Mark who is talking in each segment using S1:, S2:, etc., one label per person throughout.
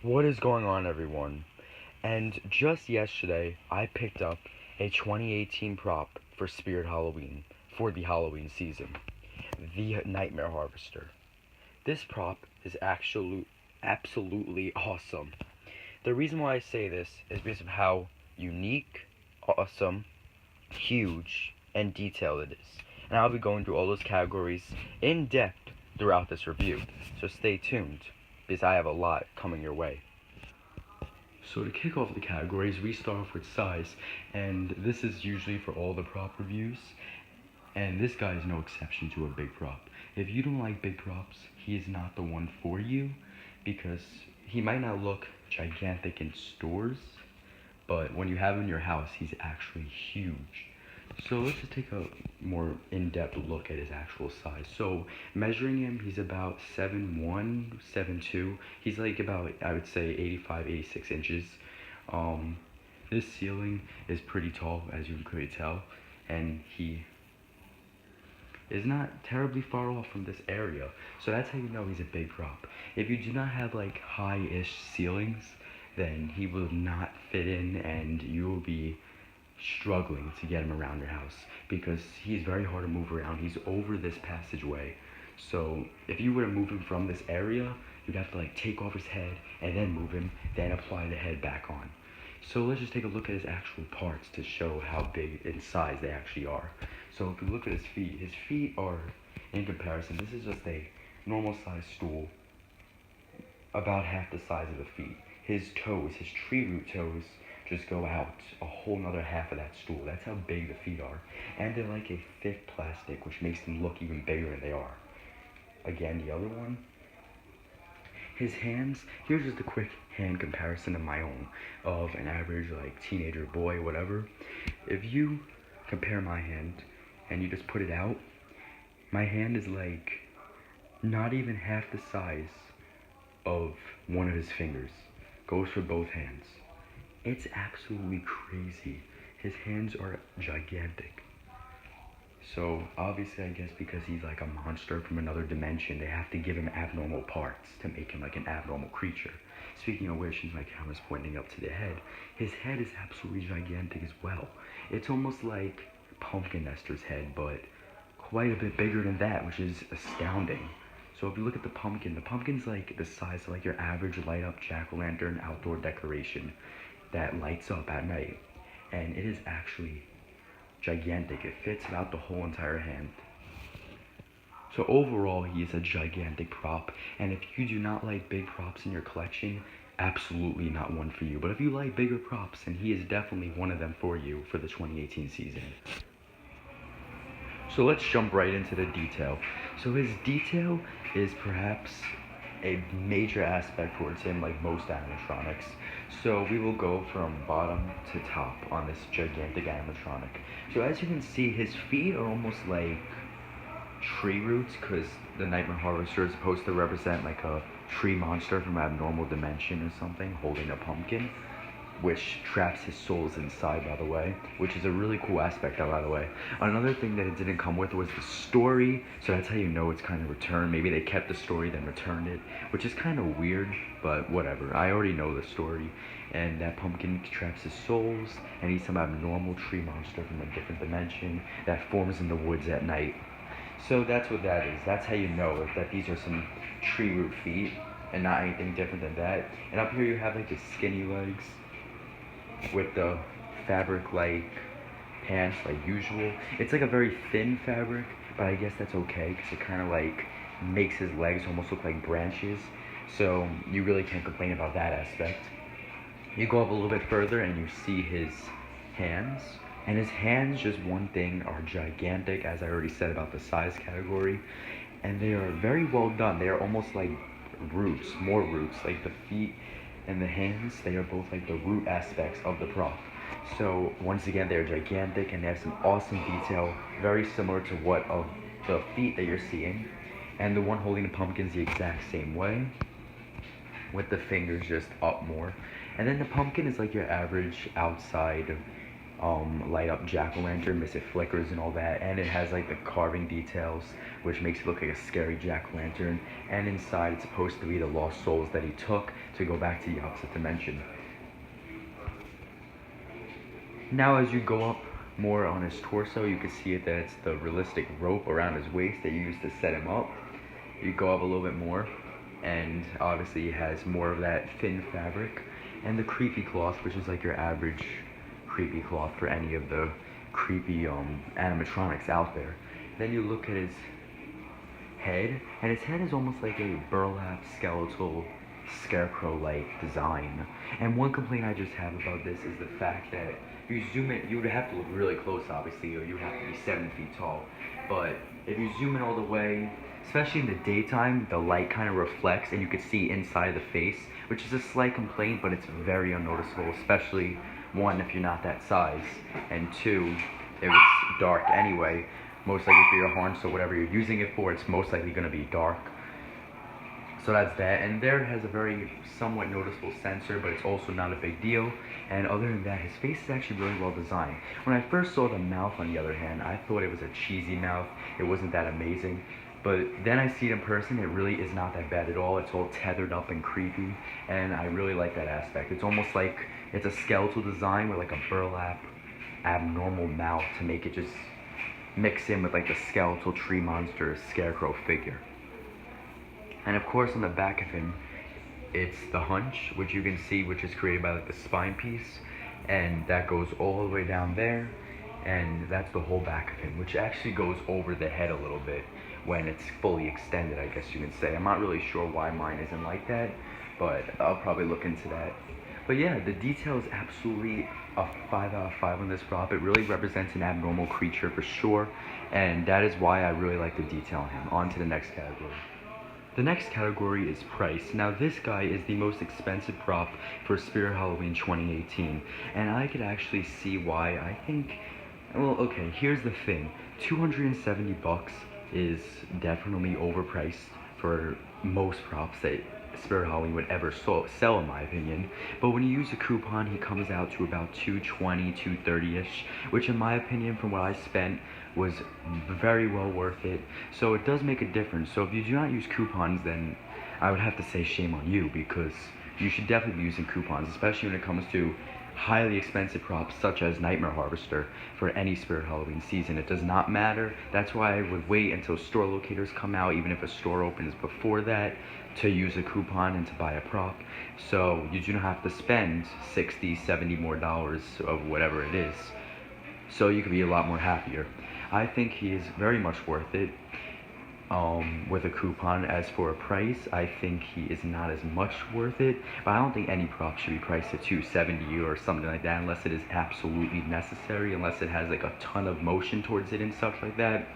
S1: What is going on, everyone? And just yesterday, I picked up a 2018 prop for Spirit Halloween for the Halloween season, the Nightmare Harvester. This prop is absolutely awesome. The reason why I say this is because of how unique, awesome, huge, and detailed it is. And I'll be going through all those categories in depth throughout this review, so stay tuned because I have a lot coming your way. So to kick off the categories, we start off with size, and this is usually for all the prop reviews, and this guy is no exception to a big prop. If you don't like big props, he is not the one for you, because he might not look gigantic in stores, but when you have him in your house, he's actually huge. So let's just take a more in-depth look at his actual size. So measuring him, he's about 7'1", 7'2". He's like about, I would say, 85, 86 inches. Um, this ceiling is pretty tall, as you could tell, and he is not terribly far off from this area. So that's how you know he's a big prop. If you do not have like high-ish ceilings, then he will not fit in, and you will be struggling to get him around your house because he's very hard to move around. He's over this passageway. So if you were to move him from this area, you'd have to like take off his head and then move him, then apply the head back on. So let's just take a look at his actual parts to show how big in size they actually are. So if you look at his feet are, in comparison, this is just a normal size stool, about half the size of the feet. His toes, his tree root toes, just go out a whole nother half of that stool. That's how big the feet are. And they're like a thick plastic, which makes them look even bigger than they are. Again, the other one, his hands, here's just a quick hand comparison of my own, of an average like teenager boy, whatever. If you compare my hand and you just put it out, my hand is like not even half the size of one of his fingers. Goes for both hands. It's absolutely crazy. His hands are gigantic. So obviously, I guess because he's like a monster from another dimension, they have to give him abnormal parts to make him like an abnormal creature. Speaking of which, since my camera's pointing up to the head, his head is absolutely gigantic as well. It's almost like Pumpkin Nestor's head, but quite a bit bigger than that, which is astounding. So if you look at the pumpkin's like the size of like your average light up jack-o'-lantern outdoor decoration that lights up at night. And it is actually gigantic. It fits about the whole entire hand. So overall, he is a gigantic prop. And if you do not like big props in your collection, absolutely not one for you. But if you like bigger props, then he is definitely one of them for you for the 2018 season. So let's jump right into the detail. So his detail is perhaps a major aspect towards him, like most animatronics. So we will go from bottom to top on this gigantic animatronic. So as you can see, his feet are almost like tree roots, because the Nightmare Harvester is supposed to represent like a tree monster from an abnormal dimension or something, holding a pumpkin, which traps his souls inside, by the way, which is a really cool aspect, by the way. Another thing that it didn't come with was the story, so that's how you know it's kind of returned. Maybe they kept the story, then returned it, which is kind of weird, but whatever. I already know the story, and that pumpkin traps his souls, and he's some abnormal tree monster from a different dimension that forms in the woods at night. So that's what that is. That's how you know that these are some tree root feet, and not anything different than that. And up here you have like the skinny legs, with the fabric like pants like usual. It's like a very thin fabric, but I guess that's okay because it kind of like makes his legs almost look like branches, so you really can't complain about that aspect. You go up a little bit further and you see his hands, and his hands, just one thing, are gigantic, as I already said about the size category, and they are very well done. They are almost like roots, more roots, like the feet and the hands, they are both like the root aspects of the prop. So once again, they're gigantic and they have some awesome detail, very similar to what of the feet that you're seeing. And the one holding the pumpkin's the exact same way, with the fingers just up more. And then the pumpkin is like your average outside light up jack-o'-lantern, miss it flickers and all that, and it has like the carving details, which makes it look like a scary jack-o'-lantern. And inside, it's supposed to be the lost souls that he took to go back to the opposite dimension. Now, as you go up more on his torso, you can see it that it's the realistic rope around his waist that you used to set him up. You go up a little bit more, and obviously he has more of that thin fabric, and the creepy cloth, which is like your average creepy cloth for any of the creepy animatronics out there. Then you look at his head, and his head is almost like a burlap skeletal scarecrow-like design. And one complaint I just have about this is the fact that if you zoom in, you would have to look really close, obviously, or you would have to be 7 feet tall. But if you zoom in all the way, especially in the daytime, the light kind of reflects and you can see inside the face, which is a slight complaint, but it's very unnoticeable, especially, one, if you're not that size, and two, if it's dark anyway. Most likely for your harness or whatever you're using it for, it's most likely going to be dark. So that's that, and there it has a very somewhat noticeable sensor, but it's also not a big deal. And other than that, his face is actually really well designed. When I first saw the mouth, on the other hand, I thought it was a cheesy mouth. It wasn't that amazing. But then I see it in person, it really is not that bad at all. It's all tethered up and creepy, and I really like that aspect. It's almost like it's a skeletal design with like a burlap, abnormal mouth to make it just mix in with like the skeletal tree monster scarecrow figure. And of course on the back of him, it's the hunch, which you can see, which is created by like the spine piece, and that goes all the way down there, and that's the whole back of him, which actually goes over the head a little bit when it's fully extended, I guess you can say. I'm not really sure why mine isn't like that, but I'll probably look into that. But yeah, the detail is absolutely a 5 out of 5 on this prop. It really represents an abnormal creature for sure, and that is why I really like the detail on him. On to the next category. The next category is price. Now this guy is the most expensive prop for Spirit Halloween 2018, and I could actually see why. I think, well, okay, here's the thing. 270 bucks is definitely overpriced for most props that Spirit Halloween would ever sell, in my opinion. But when you use a coupon, he comes out to about 220, 230-ish, which in my opinion, from what I spent, was very well worth it. So it does make a difference. So if you do not use coupons, then I would have to say shame on you, because you should definitely be using coupons, especially when it comes to highly expensive props such as Nightmare Harvester for any Spirit Halloween season. It does not matter. That's why I would wait until store locators come out, even if a store opens before that, to use a coupon and to buy a prop. So you do not have to spend 60, 70 more dollars of whatever it is. So you can be a lot more happier. I think he is very much worth it. With a coupon. As for a price, I think he is not as much worth it, but I don't think any prop should be priced at $270 or something like that unless it is absolutely necessary, unless it has like a ton of motion towards it and stuff like that.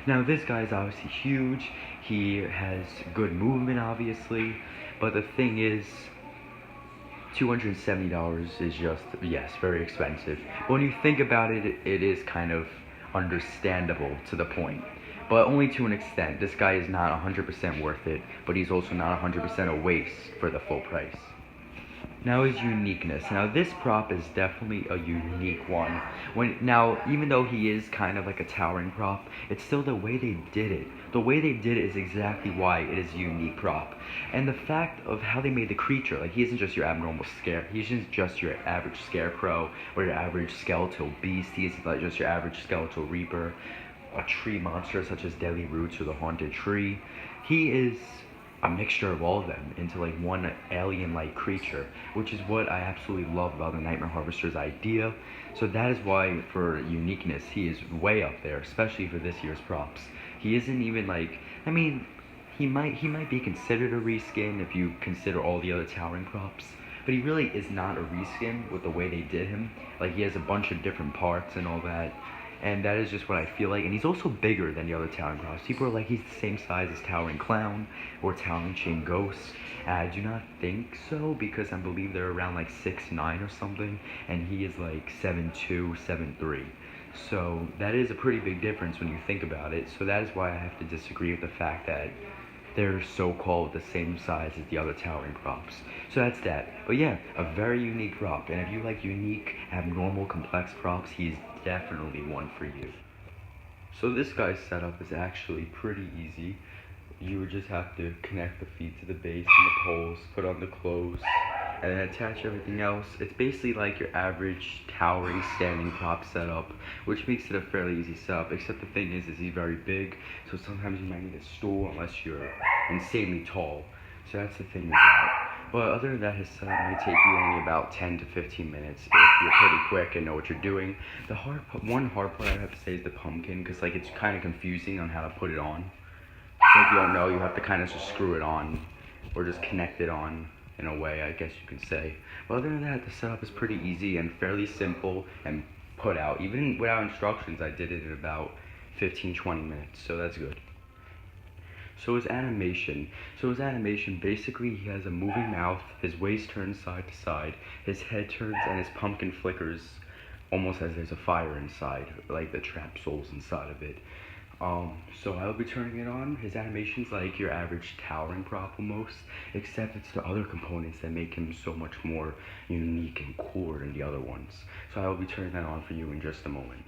S1: Now this guy is obviously huge, he has good movement obviously, but the thing is, $270 is just, yes, very expensive. But when you think about it, it is kind of understandable to the point. But only to an extent. This guy is not 100% worth it, but he's also not 100% a waste for the full price. Now is Uniqueness. Now this prop is definitely a unique one. Now, even though he is kind of like a towering prop, it's still the way they did it. The way they did it is exactly why it is a unique prop. And the fact of how they made the creature, like he isn't just your abnormal he isn't just your average scarecrow or your average skeletal beast. He isn't like just your average skeletal reaper, a tree monster such as Deadly Roots or the Haunted Tree. He is a mixture of all of them into like one alien-like creature, which is what I absolutely love about the Nightmare Harvester's idea. So that is why for uniqueness, he is way up there, especially for this year's props. He isn't even like, I mean, he might be considered a reskin if you consider all the other towering props, but he really is not a reskin with the way they did him. Like he has a bunch of different parts and all that. And that is just what I feel like. And he's also bigger than the other Towering Props. People are like, he's the same size as Towering Clown or Towering Chain Ghost. And I do not think so, because I believe they're around like 6'9" or something. And he is like 7'2", 7'3". So that is a pretty big difference when you think about it. So that is why I have to disagree with the fact that they're so-called the same size as the other towering props. So that's that. But yeah, a very unique prop. And if you like unique, abnormal, complex props, he's definitely one for you. So this guy's setup is actually pretty easy. You would just have to connect the feet to the base and the poles, put on the clothes, and then attach everything else. It's basically like your average towering standing prop setup, which makes it a fairly easy setup, except the thing is he's very big, so sometimes you might need a stool unless you're insanely tall. So that's the thing with that. But other than that, his setup might take you only about 10 to 15 minutes if you're pretty quick and know what you're doing. One hard part I have to say is the pumpkin, because like it's kind of confusing on how to put it on. So if you don't know, you have to kind of just screw it on, or just connect it on in a way, I guess you can say. But other than that, the setup is pretty easy and fairly simple and put out. Even without instructions, I did it in about 15-20 minutes, so that's good. So his animation, basically he has a moving mouth, his waist turns side to side, his head turns, and his pumpkin flickers almost as there's a fire inside, like the trap souls inside of it. So I'll be turning it on. His animation's like your average towering prop almost, except it's the other components that make him so much more unique and cooler than the other ones. So I will be turning that on for you in just a moment.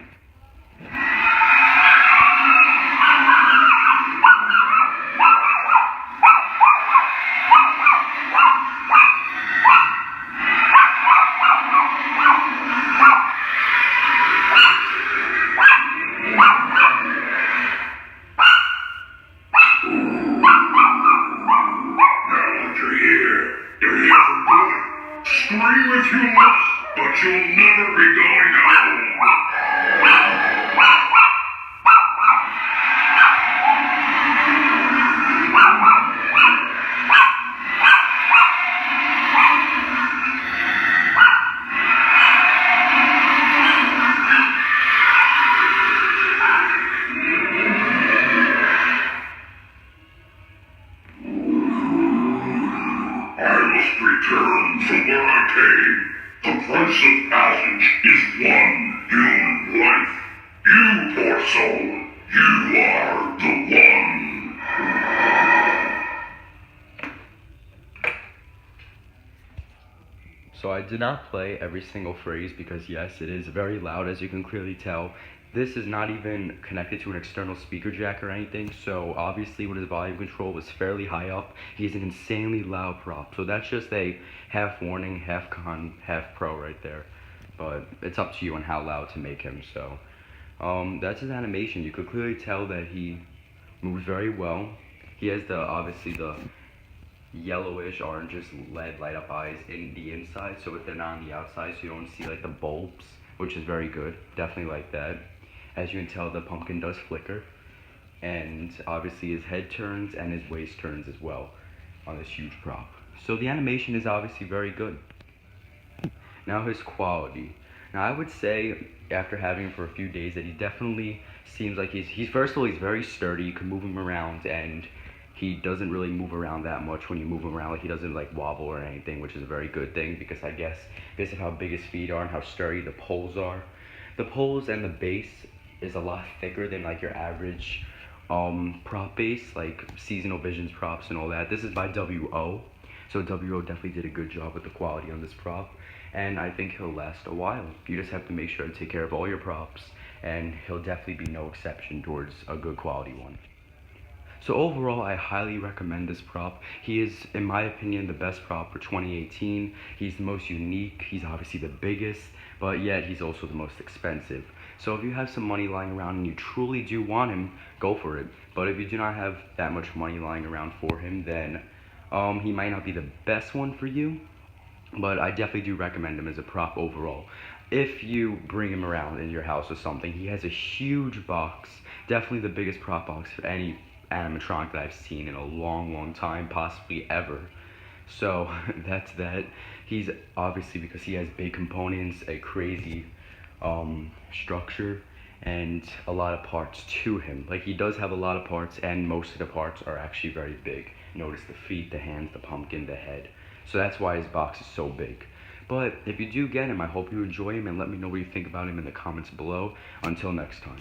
S2: Scream if you must, but you'll never be going home. I must return from where I came. The price of passage is one human life. You, poor soul, you are the one.
S1: So I did not play every single phrase because yes, it is very loud as you can clearly tell. This is not even connected to an external speaker jack or anything, so obviously when his volume control was fairly high up, he's an insanely loud prop. So that's just a half warning, half con, half pro right there. But it's up to you on how loud to make him, so. That's his animation. You could clearly tell that he moves very well. He has obviously the yellowish, orangish LED light up eyes in the inside, so if they're not on the outside, so you don't see like the bulbs, which is very good. Definitely like that. As you can tell, the pumpkin does flicker, and obviously his head turns and his waist turns as well on this huge prop. So the animation is obviously very good. Now his quality. Now I would say after having him for a few days that he definitely seems like he's first of all he's very sturdy. You can move him around and he doesn't really move around that much when you move him around. Like he doesn't like wobble or anything, which is a very good thing because I guess based on how big his feet are and how sturdy the poles are. The poles and the base is a lot thicker than like your average prop base, like Seasonal Visions props and all that. This is by WO. So WO definitely did a good job with the quality on this prop. And I think he'll last a while. You just have to make sure to take care of all your props, and he'll definitely be no exception towards a good quality one. So overall, I highly recommend this prop. He is, in my opinion, the best prop for 2018. He's the most unique. He's obviously the biggest, but yet he's also the most expensive. So if you have some money lying around and you truly do want him, go for it. But if you do not have that much money lying around for him, then he might not be the best one for you. But I definitely do recommend him as a prop overall. If you bring him around in your house or something, he has a huge box. Definitely the biggest prop box for any animatronic that I've seen in a long time, possibly ever. So that's that. He's obviously, because he has big components, a crazy structure, and a lot of parts to him. Like he does have a lot of parts, and most of the parts are actually very big. Notice the feet, the hands, the pumpkin, the head. So that's why his box is so big. But if you do get him, I hope you enjoy him, and let me know what you think about him in the comments below. Until next time.